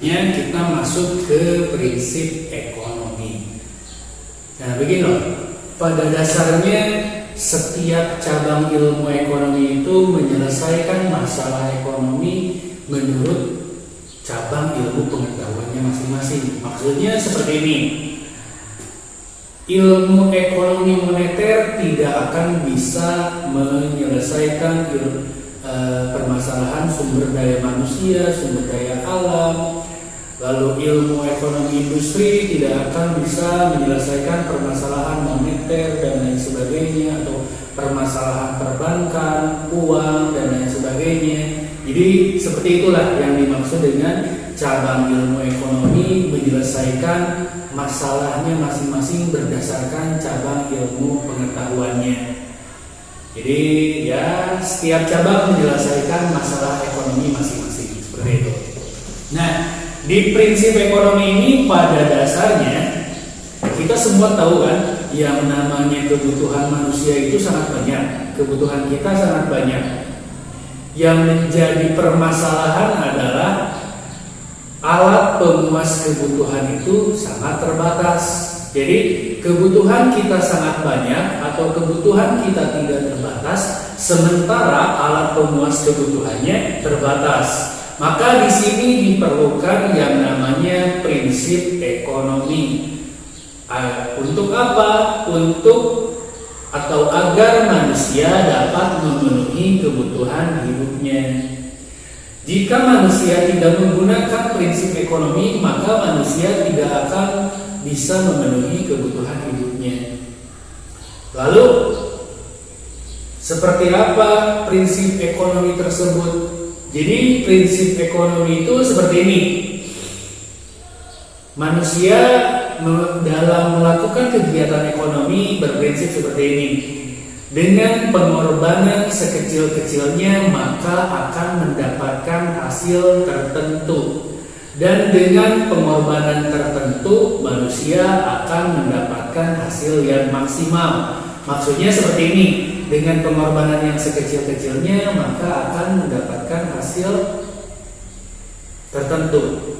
kita masuk ke prinsip ekonomi. Nah, begini loh. Pada dasarnya setiap cabang ilmu ekonomi itu menyelesaikan masalah ekonomi menurut cabang ilmu pengetahuannya masing-masing. Maksudnya seperti ini. Ilmu ekonomi moneter tidak akan bisa menyelesaikan permasalahan sumber daya manusia, sumber daya alam. Lalu ilmu ekonomi industri tidak akan bisa menyelesaikan permasalahan moneter dan lain sebagainya, atau permasalahan perbankan, uang dan lain sebagainya. Jadi seperti itulah yang dimaksud dengan cabang ilmu ekonomi menyelesaikan masalahnya masing-masing berdasarkan cabang ilmu pengetahuannya. Jadi ya setiap cabang menyelesaikan masalah ekonomi masing-masing seperti itu. Nah, di prinsip ekonomi ini pada dasarnya kita semua tahu kan, yang namanya kebutuhan manusia itu sangat banyak, kebutuhan kita sangat banyak. Yang menjadi permasalahan adalah alat pemuas kebutuhan itu sangat terbatas. Jadi kebutuhan kita sangat banyak atau kebutuhan kita tidak terbatas, sementara alat pemuas kebutuhannya terbatas. Maka di sini diperlukan yang namanya prinsip ekonomi. Untuk apa? Untuk atau agar manusia dapat memenuhi kebutuhan hidupnya. Jika manusia tidak menggunakan prinsip ekonomi, maka manusia tidak akan bisa memenuhi kebutuhan hidupnya. Lalu, seperti apa prinsip ekonomi tersebut? Jadi, prinsip ekonomi itu seperti ini. Manusia dalam melakukan kegiatan ekonomi berprinsip seperti ini. Dengan pengorbanan sekecil-kecilnya maka akan mendapatkan hasil tertentu. Dan dengan pengorbanan tertentu manusia akan mendapatkan hasil yang maksimal. Maksudnya seperti ini. Dengan pengorbanan yang sekecil-kecilnya maka akan mendapatkan hasil tertentu.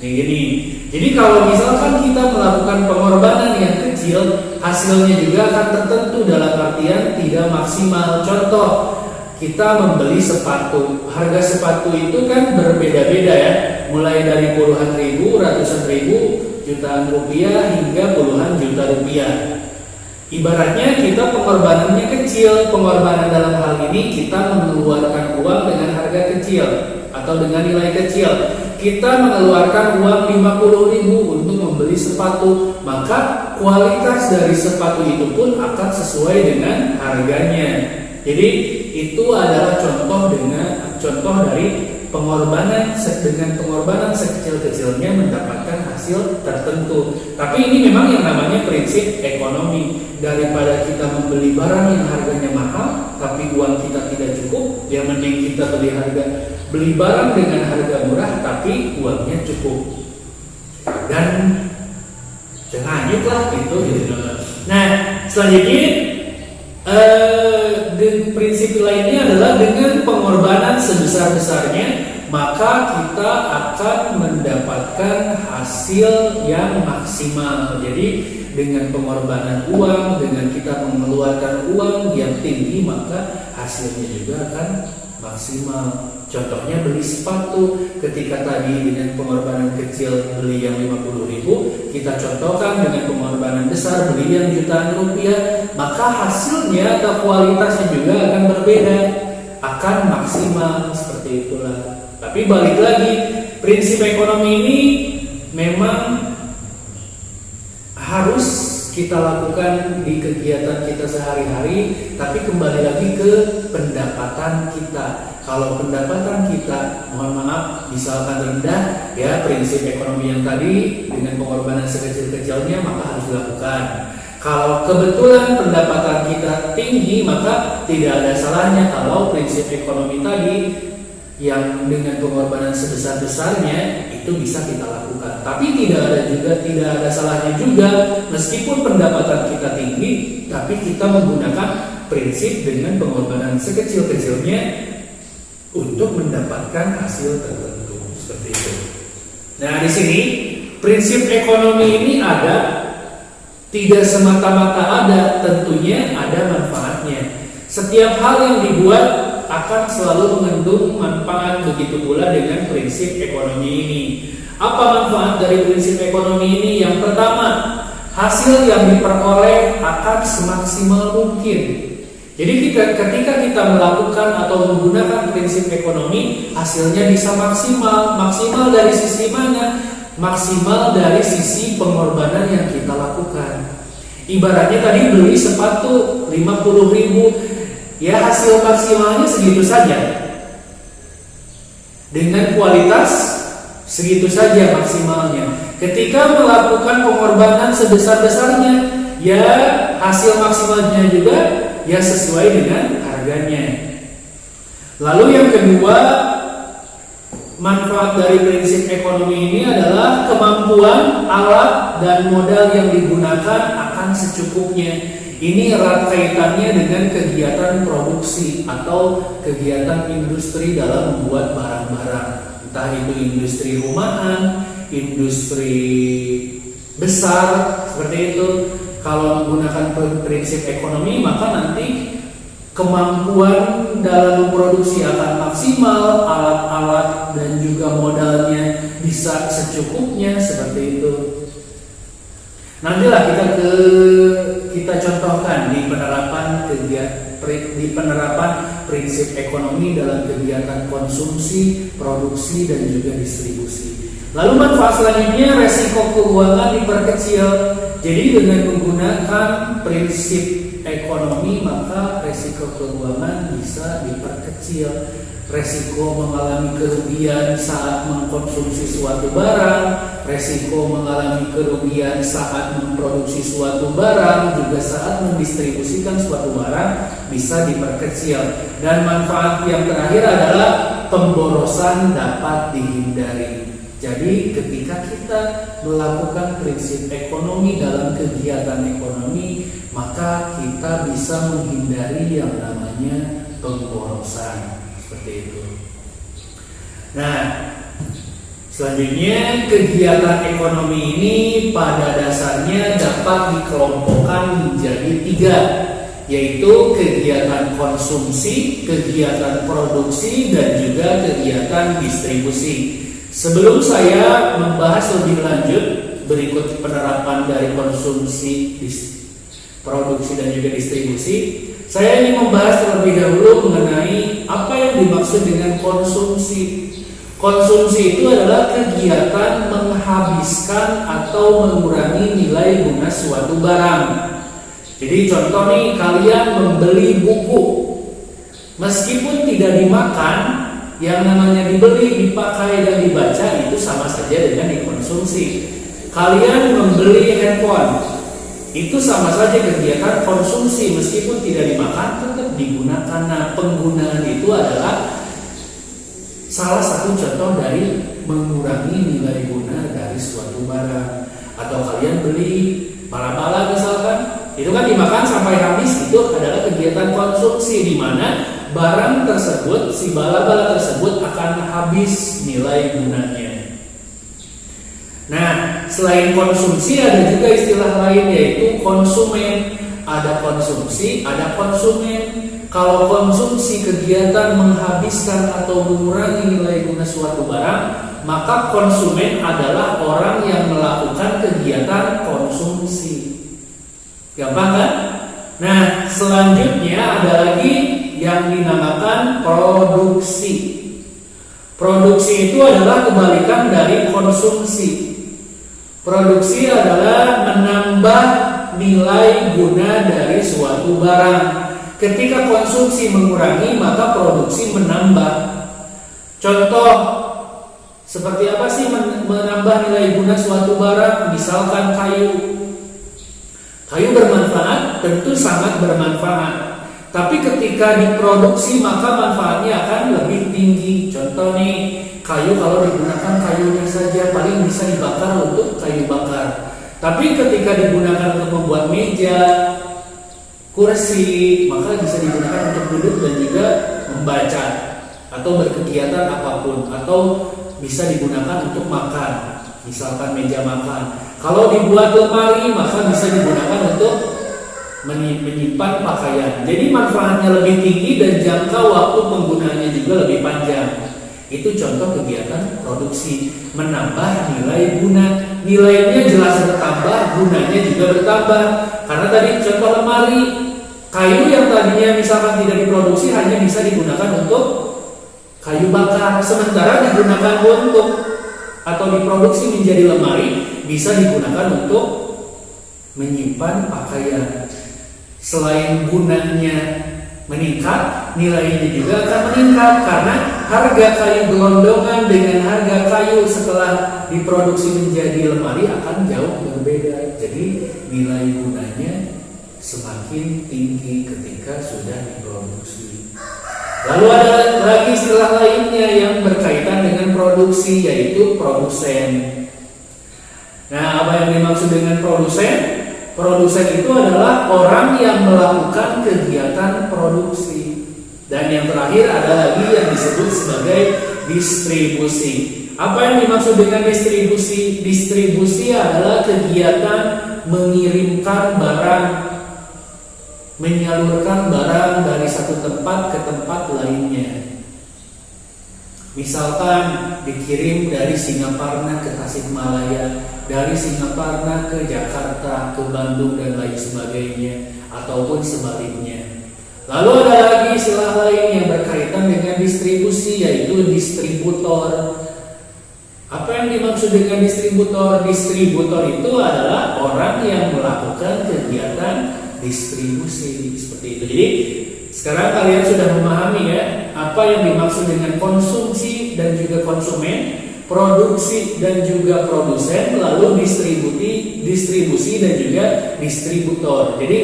Gini. Jadi kalau misalkan kita melakukan pengorbanan yang kecil, hasilnya juga akan tertentu dalam artian tidak maksimal. Contoh, kita membeli sepatu. Harga sepatu itu kan berbeda-beda ya. Mulai dari puluhan ribu, ratusan ribu, jutaan rupiah hingga puluhan juta rupiah. Ibaratnya kita pengorbanannya kecil. Pengorbanan dalam hal ini kita mengeluarkan uang dengan harga kecil atau dengan nilai kecil. Kita mengeluarkan uang 50.000 untuk membeli sepatu, maka kualitas dari sepatu itu pun akan sesuai dengan harganya. Jadi itu adalah contoh dari pengorbanan. Dengan pengorbanan sekecil-kecilnya mendapatkan hasil tertentu. Tapi ini memang yang namanya prinsip ekonomi. Daripada kita membeli barang yang harganya mahal tapi uang kita tidak cukup, yang mending kita beli barang dengan harga murah tapi uangnya cukup. Dan lanjutlah gitu. Nah, selanjutnya prinsip lainnya adalah dengan pengorbanan sebesar-besarnya maka kita akan mendapatkan hasil yang maksimal. Jadi dengan pengorbanan uang, dengan kita mengeluarkan uang yang tinggi, maka hasilnya juga akan maksimal. Contohnya beli sepatu, ketika tadi dengan pengorbanan kecil beli yang 50.000, kita contohkan dengan pengorbanan besar beli yang jutaan rupiah, maka hasilnya atau kualitasnya juga akan berbeda, akan maksimal. Seperti itulah. Tapi balik lagi, prinsip ekonomi ini memang harus kita lakukan di kegiatan kita sehari-hari, tapi kembali lagi ke pendapatan kita. Kalau pendapatan kita, mohon maaf, misalkan rendah, ya prinsip ekonomi yang tadi dengan pengorbanan sekecil-kecilnya maka harus dilakukan. Kalau kebetulan pendapatan kita tinggi, maka tidak ada salahnya kalau prinsip ekonomi tadi yang dengan pengorbanan sebesar-besarnya itu bisa kita lakukan. Tapi tidak ada salahnya juga meskipun pendapatan kita tinggi, tapi kita menggunakan prinsip dengan pengorbanan sekecil-kecilnya untuk mendapatkan hasil tertentu. Seperti itu. Nah, di sini prinsip ekonomi ini ada, tidak semata-mata ada, tentunya ada manfaatnya. Setiap hal yang dibuat akan selalu mengandung manfaat, begitu pula dengan prinsip ekonomi ini. Apa manfaat dari prinsip ekonomi ini? Yang pertama, hasil yang diperoleh akan semaksimal mungkin. Jadi ketika kita melakukan atau menggunakan prinsip ekonomi, hasilnya bisa maksimal. Maksimal dari sisi mana? Maksimal dari sisi pengorbanan yang kita lakukan. Ibaratnya tadi beli sepatu 50.000, ya hasil maksimalnya segitu saja. Dengan kualitas segitu saja maksimalnya. Ketika melakukan pengorbanan sebesar-besarnya, ya hasil maksimalnya juga ya sesuai dengan harganya. Lalu yang kedua, manfaat dari prinsip ekonomi ini adalah kemampuan alat dan modal yang digunakan akan secukupnya. Ini erat kaitannya dengan kegiatan produksi atau kegiatan industri dalam membuat barang-barang. Entah itu industri rumahan, industri besar, seperti itu. Kalau menggunakan prinsip ekonomi, maka nanti kemampuan dalam memproduksi akan maksimal, alat-alat dan juga modalnya bisa secukupnya, seperti itu. Nantilah kita contohkan di penerapan prinsip ekonomi dalam kegiatan konsumsi, produksi dan juga distribusi. Lalu manfaat selanjutnya, resiko keuangan diperkecil. Jadi dengan menggunakan prinsip ekonomi, maka resiko keuangan bisa diperkecil. Resiko mengalami kerugian saat mengkonsumsi suatu barang, resiko mengalami kerugian saat memproduksi suatu barang, juga saat mendistribusikan suatu barang bisa diperkecil. Dan manfaat yang terakhir adalah pemborosan dapat dihindari. Jadi ketika kita melakukan prinsip ekonomi dalam kegiatan ekonomi, maka kita bisa menghindari yang namanya pemborosan. Seperti itu. Nah, selanjutnya kegiatan ekonomi ini pada dasarnya dapat dikelompokkan menjadi 3, yaitu kegiatan konsumsi, kegiatan produksi, dan juga kegiatan distribusi. Sebelum saya membahas lebih lanjut berikut penerapan dari konsumsi, produksi, dan juga distribusi, saya ingin membahas terlebih dahulu mengenai apa yang dimaksud dengan konsumsi. Konsumsi itu adalah kegiatan menghabiskan atau mengurangi nilai guna suatu barang. Jadi contoh nih, kalian membeli buku, meskipun tidak dimakan, yang namanya dibeli, dipakai, dan dibaca itu sama saja dengan dikonsumsi. Kalian membeli handphone, itu sama saja kegiatan konsumsi, meskipun tidak dimakan tetap digunakan. Nah, penggunaan itu adalah salah satu contoh dari mengurangi nilai guna dari suatu barang. Atau kalian beli bala-bala misalkan, itu kan dimakan sampai habis, itu adalah kegiatan konsumsi di mana barang tersebut, si bala-bala tersebut akan habis nilai gunanya. Nah, selain konsumsi ada juga istilah lain, yaitu konsumen. Ada konsumsi, ada konsumen. Kalau konsumsi kegiatan menghabiskan atau mengurangi nilai guna suatu barang, maka konsumen adalah orang yang melakukan kegiatan konsumsi. Gampang kan? Nah, selanjutnya ada lagi yang dinamakan produksi. Produksi itu adalah kebalikan dari konsumsi. Produksi adalah menambah nilai guna dari suatu barang. Ketika konsumsi mengurangi, maka produksi menambah. Contoh, seperti apa sih menambah nilai guna suatu barang? Misalkan kayu. Kayu bermanfaat, tentu sangat bermanfaat. Tapi ketika diproduksi, maka manfaatnya akan lebih tinggi. Contoh nih, kayu kalau digunakan kayunya saja paling bisa dibakar untuk kayu bakar. Tapi ketika digunakan untuk membuat meja, kursi, maka bisa digunakan untuk duduk dan juga membaca atau berkegiatan apapun, atau bisa digunakan untuk makan. misalkan meja makan. Kalau dibuat lemari maka bisa digunakan untuk menyimpan pakaian. Jadi manfaatnya lebih tinggi dan jangka waktu penggunaannya juga lebih panjang. Itu contoh kegiatan produksi, menambah nilai guna. Nilainya jelas bertambah, gunanya juga bertambah. Karena tadi contoh lemari, kayu yang tadinya misalkan tidak diproduksi hanya bisa digunakan untuk kayu bakar, sementara digunakan untuk atau diproduksi menjadi lemari bisa digunakan untuk menyimpan pakaian. Selain gunanya meningkat, nilainya juga akan meningkat karena harga kayu gelondongan dengan harga kayu setelah diproduksi menjadi lemari akan jauh berbeda. Jadi nilai gunanya semakin tinggi ketika sudah diproduksi. Lalu ada lagi istilah lainnya yang berkaitan dengan produksi, yaitu produsen. Nah, apa yang dimaksud dengan produsen? Produsen itu adalah orang yang melakukan kegiatan produksi. Dan yang terakhir ada lagi yang disebut sebagai distribusi. Apa yang dimaksud dengan distribusi? Distribusi adalah kegiatan mengirimkan barang, menyalurkan barang dari satu tempat ke tempat lainnya. Misalkan dikirim dari Singaparna ke Tasikmalaya, dari Singaparna ke Jakarta, ke Bandung dan lain sebagainya, ataupun sebaliknya. Lalu ada lagi istilah lain yang berkaitan dengan distribusi, yaitu distributor. Apa yang dimaksud dengan distributor? Distributor itu adalah orang yang melakukan kegiatan distribusi seperti itu. Jadi sekarang kalian sudah memahami ya apa yang dimaksud dengan konsumsi dan juga konsumen, produksi dan juga produsen, lalu distribusi dan juga distributor. Jadi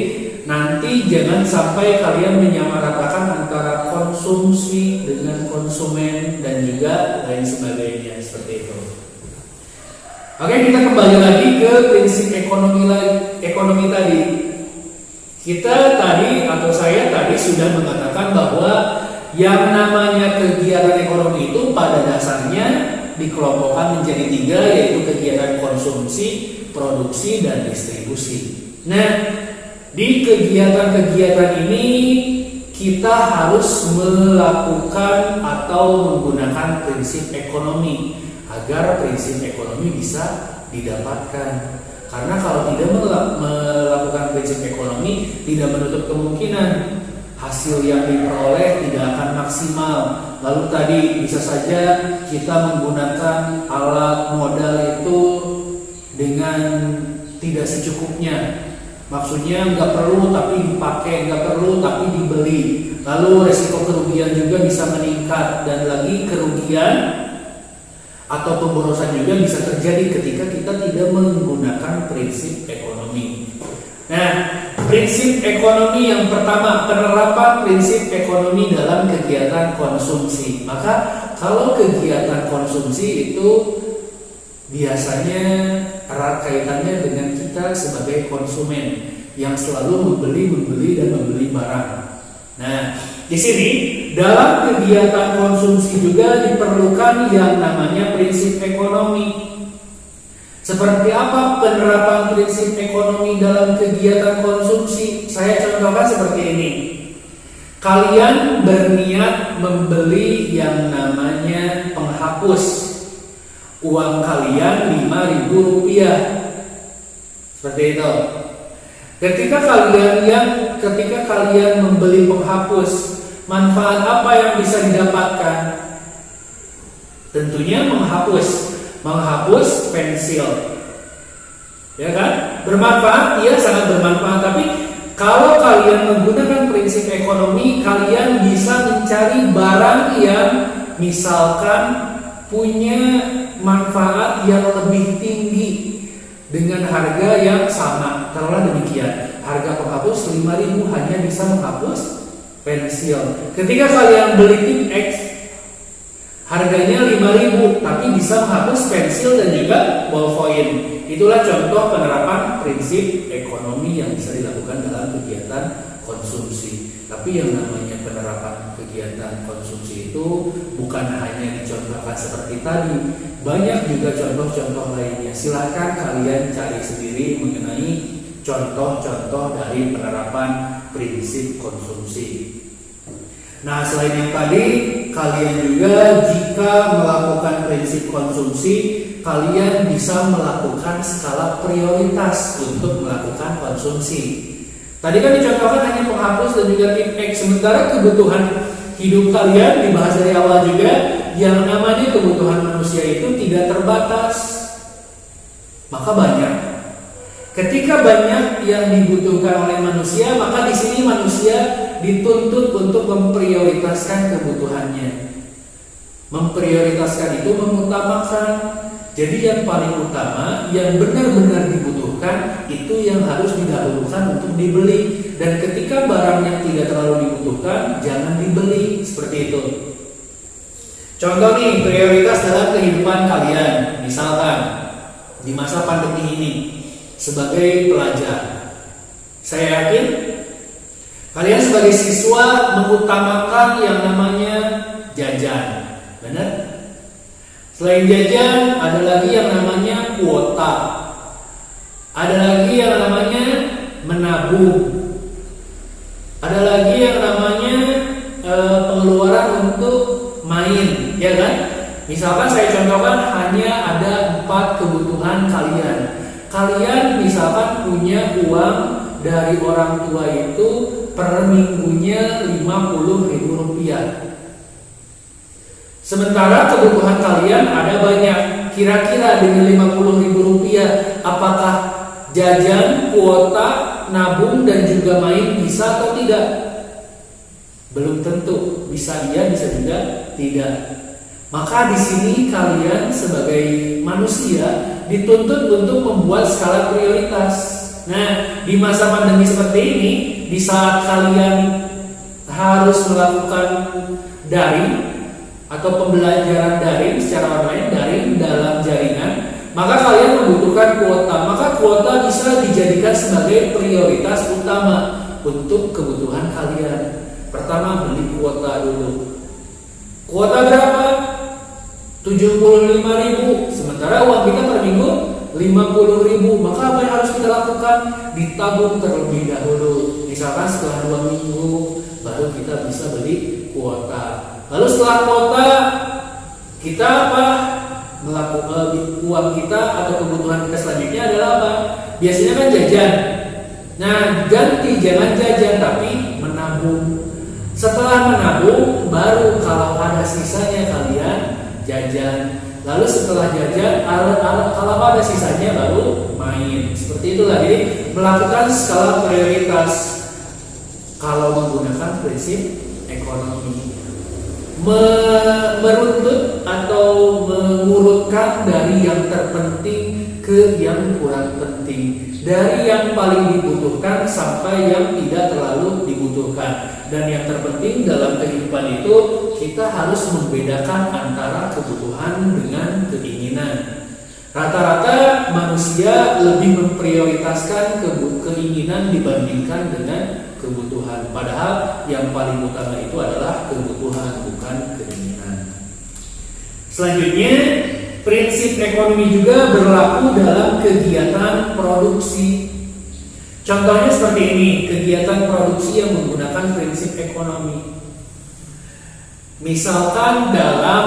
nanti jangan sampai kalian menyamaratakan antara konsumsi dengan konsumen dan juga lain sebagainya seperti itu. Oke, kita kembali lagi ke prinsip ekonomi tadi. Kita tadi atau saya tadi sudah mengatakan bahwa yang namanya kegiatan ekonomi itu pada dasarnya dikelompokkan menjadi 3, yaitu kegiatan konsumsi, produksi, dan distribusi. Nah, di kegiatan-kegiatan ini kita harus melakukan atau menggunakan prinsip ekonomi agar prinsip ekonomi bisa didapatkan. Karena kalau tidak melakukan prinsip ekonomi, tidak menutup kemungkinan hasil yang diperoleh tidak akan maksimal. Lalu tadi bisa saja kita menggunakan alat modal itu dengan tidak secukupnya. Maksudnya nggak perlu tapi dipakai, nggak perlu tapi dibeli. Lalu resiko kerugian juga bisa meningkat, dan lagi kerugian atau pemborosan juga bisa terjadi ketika kita tidak menggunakan prinsip ekonomi. Nah, prinsip ekonomi yang pertama, penerapan prinsip ekonomi dalam kegiatan konsumsi. Maka kalau kegiatan konsumsi itu biasanya erat kaitannya dengan kita sebagai konsumen yang selalu membeli dan membeli barang. Nah, di sini dalam kegiatan konsumsi juga diperlukan yang namanya prinsip ekonomi. Seperti apa penerapan prinsip ekonomi dalam kegiatan konsumsi? Saya contohkan seperti ini. Kalian berniat membeli yang namanya penghapus. Uang kalian Rp5.000. Seperti itu. Ketika kalian membeli penghapus, manfaat apa yang bisa didapatkan? Tentunya menghapus pensil, ya kan? Bermanfaat, iya sangat bermanfaat. Tapi kalau kalian menggunakan prinsip ekonomi, kalian bisa mencari barang yang misalkan punya manfaat yang lebih tinggi dengan harga yang sama. Taruhlah demikian, harga penghapus 5.000 hanya bisa menghapus pensil. Ketika kalian beli tip X, harganya 5.000 tapi bisa menghapus pensil dan juga ballpoint. Itulah contoh penerapan prinsip ekonomi yang bisa dilakukan dalam kegiatan konsumsi. Tapi yang namanya penerapan kegiatan konsumsi itu bukan hanya dicontohkan seperti tadi, banyak juga contoh-contoh lainnya. Silahkan kalian cari sendiri mengenai contoh-contoh dari penerapan prinsip konsumsi. Nah, selain yang tadi, kalian juga jika melakukan prinsip konsumsi, kalian bisa melakukan skala prioritas untuk melakukan konsumsi. Tadi kan dicontohkan hanya penghapus dan juga tip X, sementara kebutuhan hidup kalian dibahas dari awal juga, yang namanya kebutuhan manusia itu tidak terbatas, maka banyak. Ketika banyak yang dibutuhkan oleh manusia, maka di sini manusia dituntut untuk memprioritaskan kebutuhannya. Memprioritaskan itu mengutamakan. Jadi yang paling utama, yang benar-benar dibutuhkan, itu yang harus didahulukan untuk dibeli. Dan ketika barang yang tidak terlalu dibutuhkan, jangan dibeli. Seperti itu. Contoh nih, prioritas dalam kehidupan kalian. Misalkan, di masa pandemi ini, sebagai pelajar, saya yakin kalian sebagai siswa mengutamakan yang namanya jajan. Benar? Selain jajan, ada lagi yang namanya kuota. Ada lagi yang namanya menabung. Ada lagi yang namanya pengeluaran untuk main, ya kan? Misalkan saya contohkan hanya ada 4 kebutuhan kalian. Kalian misalkan punya uang dari orang tua itu per minggunya Rp50.000. Sementara kebutuhan kalian ada banyak. Kira-kira dengan Rp50.000, apakah jajan, kuota, nabung, dan juga main bisa atau tidak? Belum tentu. Bisa iya, bisa juga tidak. Maka di sini kalian sebagai manusia dituntut untuk membuat skala prioritas. Nah, di masa pandemi seperti ini, di saat kalian harus melakukan daring atau pembelajaran daring secara online, daring dalam jaringan, maka kalian membutuhkan kuota. Maka kuota bisa dijadikan sebagai prioritas utama untuk kebutuhan kalian. Pertama, beli kuota dulu. Kuota berapa? 75.000. Sementara uang kita per minggu 50.000. Maka apa yang harus kita lakukan? Ditabung terlebih dahulu. Misalkan setelah 2 minggu baru kita bisa beli kuota. Lalu setelah kuota, kita apa? Melakukan uang kita atau kebutuhan kita selanjutnya adalah apa? Biasanya kan jajan. Nah, ganti jangan jajan tapi menabung. Setelah menabung, baru kalau ada sisanya kalian jajan. Lalu setelah jajan, kalau ada sisanya baru main. Seperti itulah. Jadi melakukan skala prioritas kalau menggunakan prinsip ekonomi. Meruntut atau mengurutkan dari yang terpenting ke yang kurang penting, dari yang paling dibutuhkan sampai yang tidak terlalu dibutuhkan. Dan yang terpenting dalam kehidupan itu, kita harus membedakan antara kebutuhan dengan keinginan. Rata-rata manusia lebih memprioritaskan keinginan dibandingkan dengan kebutuhan. Padahal yang paling utama itu adalah kebutuhan, bukan keinginan. Selanjutnya, prinsip ekonomi juga berlaku dalam kegiatan produksi. Contohnya seperti ini, kegiatan produksi yang menggunakan prinsip ekonomi. Misalkan dalam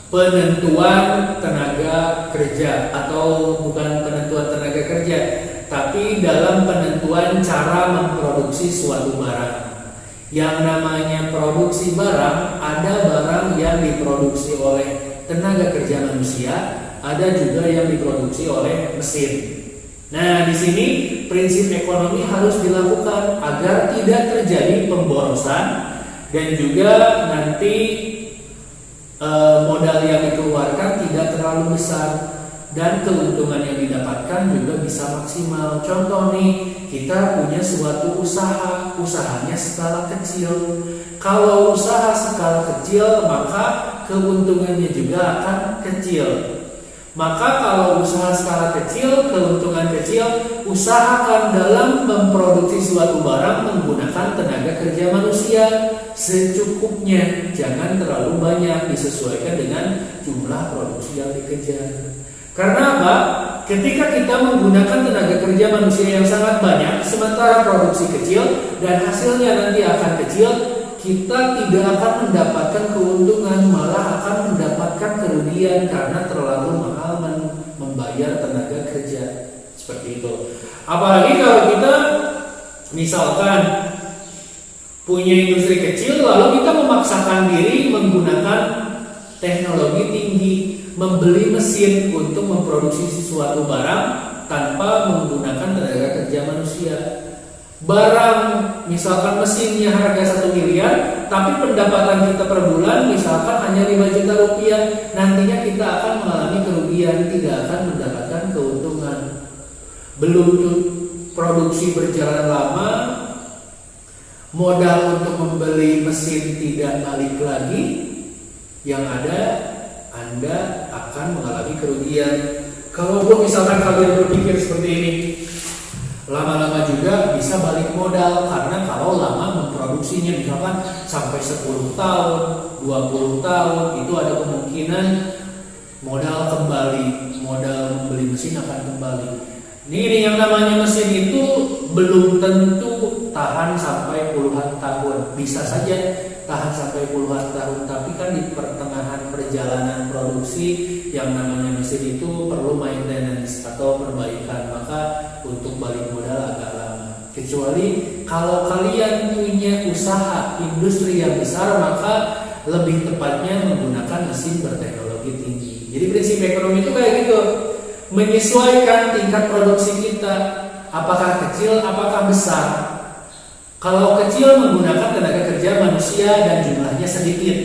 penentuan tenaga kerja, atau bukan penentuan tenaga kerja, tapi dalam penentuan cara memproduksi suatu barang. Yang namanya produksi barang, ada barang yang diproduksi oleh tenaga kerja manusia, ada juga yang diproduksi oleh mesin. Nah, di sini prinsip ekonomi harus dilakukan agar tidak terjadi pemborosan dan juga nanti modal yang dikeluarkan tidak terlalu besar dan keuntungan yang didapatkan juga bisa maksimal. Contoh nih, kita punya suatu usaha, usahanya skala kecil. Kalau usaha skala kecil, maka keuntungannya juga akan kecil. Maka kalau usaha skala kecil, keuntungan kecil, usahakan dalam memproduksi suatu barang menggunakan tenaga kerja manusia secukupnya, jangan terlalu banyak, disesuaikan dengan jumlah produksi yang dikejar. Karena apa? Ketika kita menggunakan tenaga kerja manusia yang sangat banyak, sementara produksi kecil dan hasilnya nanti akan kecil, kita tidak akan mendapatkan keuntungan, malah akan mendapatkan kerugian karena terlalu mahal membayar tenaga kerja. Seperti itu. Apalagi kalau kita misalkan punya industri kecil, lalu kita memaksakan diri menggunakan teknologi tinggi, membeli mesin untuk memproduksi sesuatu barang tanpa menggunakan tenaga kerja manusia. Barang misalkan mesinnya harga 1 miliar, tapi pendapatan kita per bulan misalkan hanya 5 juta rupiah, nantinya kita akan mengalami kerugian, tidak akan mendapatkan keuntungan. Belum produksi berjalan lama, modal untuk membeli mesin tidak balik lagi, yang ada Anda akan mengalami kerugian. Kalau misalkan kalian berpikir seperti ini, lama-lama juga bisa balik modal, karena kalau lama memproduksinya misalkan sampai 10 tahun, 20 tahun, itu ada kemungkinan modal kembali, modal membeli mesin akan kembali. Ini yang namanya mesin itu belum tentu tahan sampai puluhan tahun. Bisa saja tahan sampai puluhan tahun, tapi kan di pertengahan perjalanan produksi yang namanya mesin itu perlu maintenance atau perbaikan, maka untuk balik modal agak lama. Kecuali kalau kalian punya usaha industri yang besar, maka lebih tepatnya menggunakan mesin berteknologi tinggi. Jadi prinsip ekonomi itu kayak gitu, menyesuaikan tingkat produksi kita, apakah kecil, apakah besar. Kalau kecil menggunakan tenaga kerja manusia dan jumlahnya sedikit.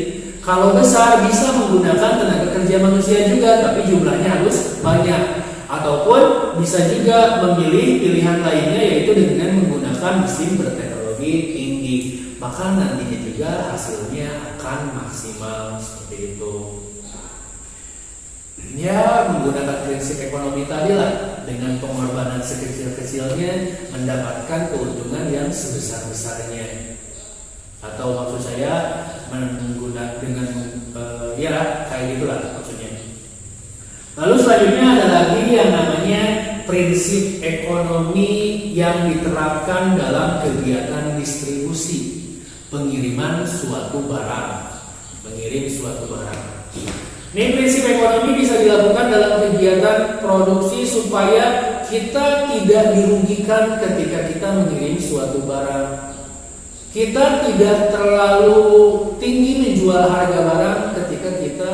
Kalau besar bisa menggunakan tenaga kerja manusia juga, tapi jumlahnya harus banyak. Ataupun bisa juga memilih pilihan lainnya, yaitu dengan menggunakan mesin berteknologi tinggi. Maka nantinya juga hasilnya akan maksimal seperti itu. Ya, menggunakan prinsip ekonomi tadi lah, dengan pengorbanan sekecil-kecilnya mendapatkan keuntungan yang sebesar-besarnya. Atau maksud saya menggunakan dengan ya kayak gitulah maksudnya. Lalu selanjutnya ada lagi yang namanya prinsip ekonomi yang diterapkan dalam kegiatan distribusi, pengiriman suatu barang, mengirim suatu barang. Ini prinsip ekonomi bisa dilakukan dalam kegiatan produksi supaya kita tidak dirugikan ketika kita mengirim suatu barang. Kita tidak terlalu tinggi menjual harga barang ketika kita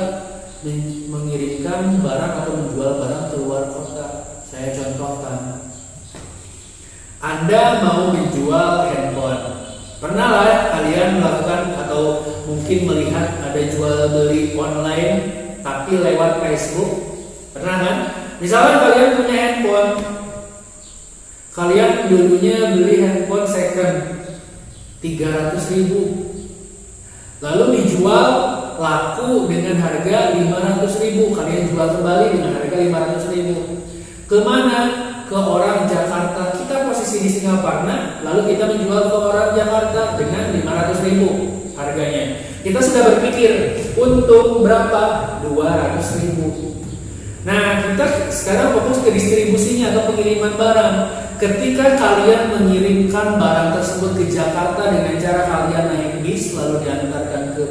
mengirimkan barang atau menjual barang keluar kota. Saya contohkan, Anda mau menjual handphone. Pernah lah kalian melakukan atau mungkin melihat ada jual beli online tapi lewat Facebook? Pernah kan? Misalnya kalian punya handphone, kalian dulunya beli handphone second 300.000, lalu dijual laku dengan harga 500.000, kalian jual kembali dengan harga 500.000. Kemana? Ke orang Jakarta. Kita posisi di Singaparna, lalu kita menjual ke orang Jakarta dengan 500.000 harganya. Kita sudah berpikir untung berapa? 200.000. Nah, kita sekarang fokus ke distribusinya atau pengiriman barang. Ketika kalian mengirimkan barang tersebut ke Jakarta dengan cara kalian naik bis lalu diantarkan ke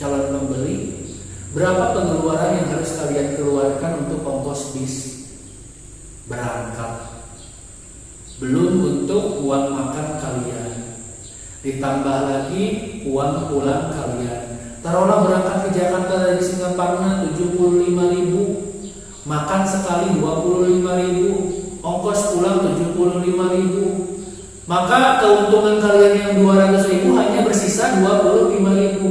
calon pembeli, berapa pengeluaran yang harus kalian keluarkan untuk ongkos bis berangkat? Belum untuk uang makan kalian, ditambah lagi uang pulang kalian. Taruhlah berangkat ke Jakarta dari Singaparna 75.000, makan sekali 25.000, ongkos pulang 75.000. Maka keuntungan kalian yang 200.000 hanya bersisa 25.000.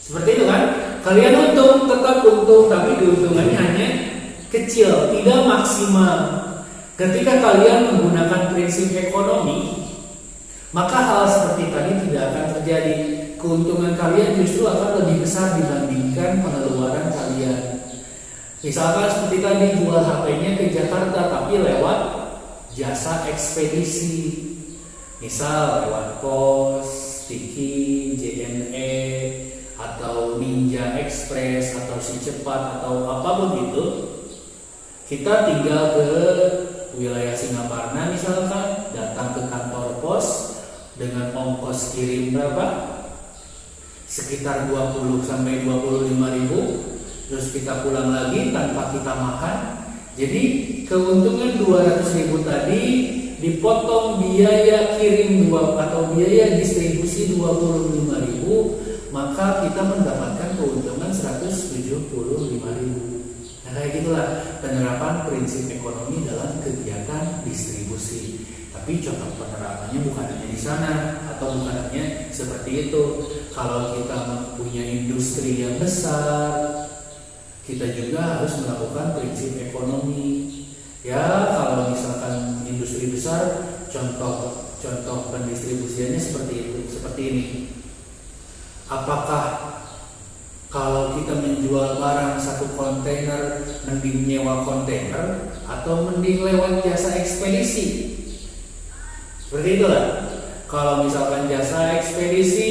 Seperti itu kan? Kalian untung, tetap untung, tapi keuntungannya hanya kecil, tidak maksimal. Ketika kalian menggunakan prinsip ekonomi, maka hal seperti tadi tidak akan terjadi. Keuntungan kalian justru akan lebih besar dibandingkan pengeluaran kalian. Misalkan seperti tadi jual HP-nya ke Jakarta tapi lewat jasa ekspedisi. Misal lewat pos, Tiki, JNE, atau Ninja Express, atau Si Cepat, atau apapun itu. Kita tinggal ke wilayah Singaparna misalkan, datang ke kantor pos dengan ongkos kirim berapa? Sekitar 20 sampai 25 ribu. Terus kita pulang lagi tanpa kita makan. Jadi keuntungan 200 ribu tadi dipotong biaya kirim atau biaya distribusi 25 ribu, maka kita mendapatkan keuntungan 175 ribu. Nah, kayak gitulah penerapan prinsip ekonomi dalam kegiatan distribusi. Tapi contoh penerapannya bukan hanya di sana atau bukan hanya seperti itu. Kalau kita punya industri yang besar, kita juga harus melakukan prinsip ekonomi. Ya, kalau misalkan industri besar, contoh pendistribusiannya seperti itu, seperti ini. Apakah kalau kita menjual barang satu kontainer, mending nyewa kontainer atau mending lewat jasa ekspedisi? Seperti itulah. Kalau misalkan jasa ekspedisi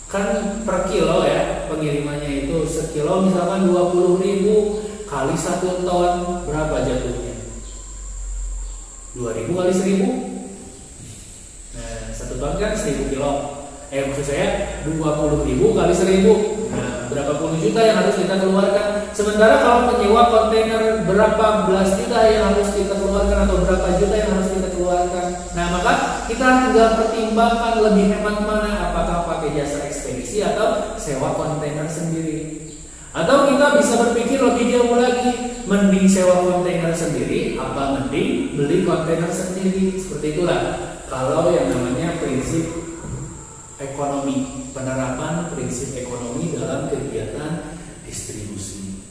kan per kilo ya, pengirimannya itu sekilo misalkan 20 ribu kali 1 ton berapa jatuhnya? 2000 kali 1000. Nah, 1 ton kan 1000 kilo. Maksud saya 20 ribu kali 1000. Nah, berapa puluh juta yang harus kita keluarkan? Sementara kalau menyewa kontainer berapa belas juta yang harus kita keluarkan atau berapa juta yang harus kita keluarkan. Nah, maka kita tinggal pertimbangkan lebih hemat mana, apakah pakai jasa ekspedisi atau sewa kontainer sendiri. Atau kita bisa berpikir lebih jauh lagi, mending sewa kontainer sendiri apa mending beli kontainer sendiri. Seperti itulah kalau yang namanya prinsip ekonomi, penerapan prinsip ekonomi dalam kegiatan distribusi.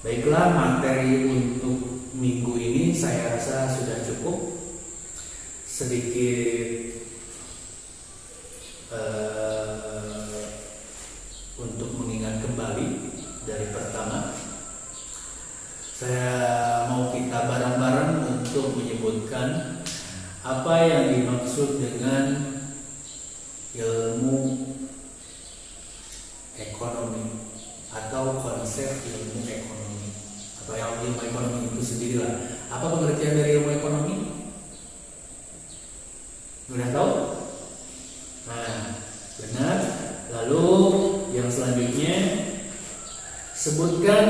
Baiklah, materi untuk minggu ini saya rasa sudah cukup. Sedikit untuk mengingat kembali dari pertama, saya mau kita bareng-bareng untuk menyebutkan apa yang dimaksud dengan ilmu ekonomi atau konsep ilmu ekonomi atau yang ilmu ekonomi itu sendirilah. Apa pengertian dari ilmu ekonomi? Sudah tahu? Nah, benar. Lalu yang selanjutnya sebutkan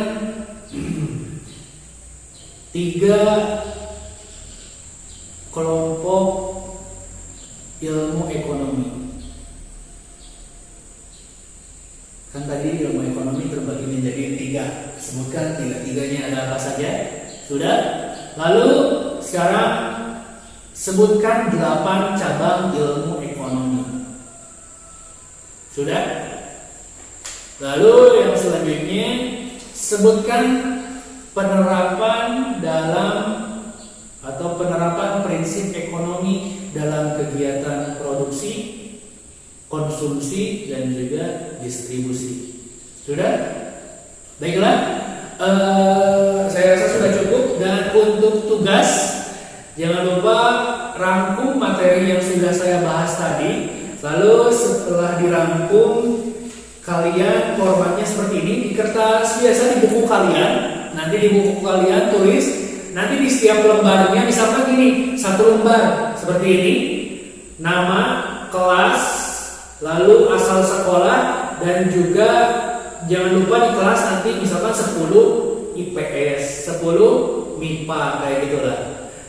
3 kelompok ilmu ekonomi. Kan tadi ilmu ekonomi terbagi menjadi 3. Sebutkan 3-tiganya ada apa saja? Sudah? Lalu sekarang sebutkan 8 cabang ilmu ekonomi. Sudah? Lalu yang selanjutnya sebutkan penerapan dalam atau penerapan prinsip ekonomi dalam kegiatan produksi, konsumsi, dan juga distribusi. Sudah? Baiklah, saya rasa sudah cukup. Dan untuk tugas, jangan lupa rangkum materi yang sudah saya bahas tadi. Lalu setelah dirangkum, kalian formatnya seperti ini, di kertas biasa di buku kalian. Nanti di buku kalian tulis, nanti di setiap lembarnya misalkan gini, 1 lembar seperti ini, nama, kelas, lalu asal sekolah, dan juga jangan lupa di kelas nanti misalkan 10 IPS, 10 MIPA, kayak gitulah.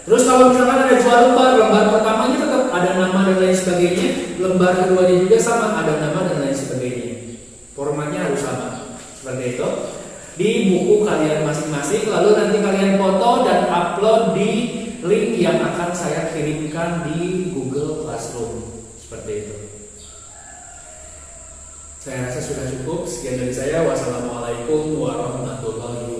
Terus kalau misalkan ada 2 lembar, lembar pertamanya tetap ada nama dan lain sebagainya, lembar keduanya juga sama, ada nama dan lain sebagainya. Formatnya harus sama, seperti itu. Di buku kalian masing-masing, lalu nanti kalian foto dan upload di link yang akan saya kirimkan di Google Classroom, seperti itu. Saya rasa sudah cukup. Sekian dari saya. Wassalamualaikum warahmatullahi wabarakatuh.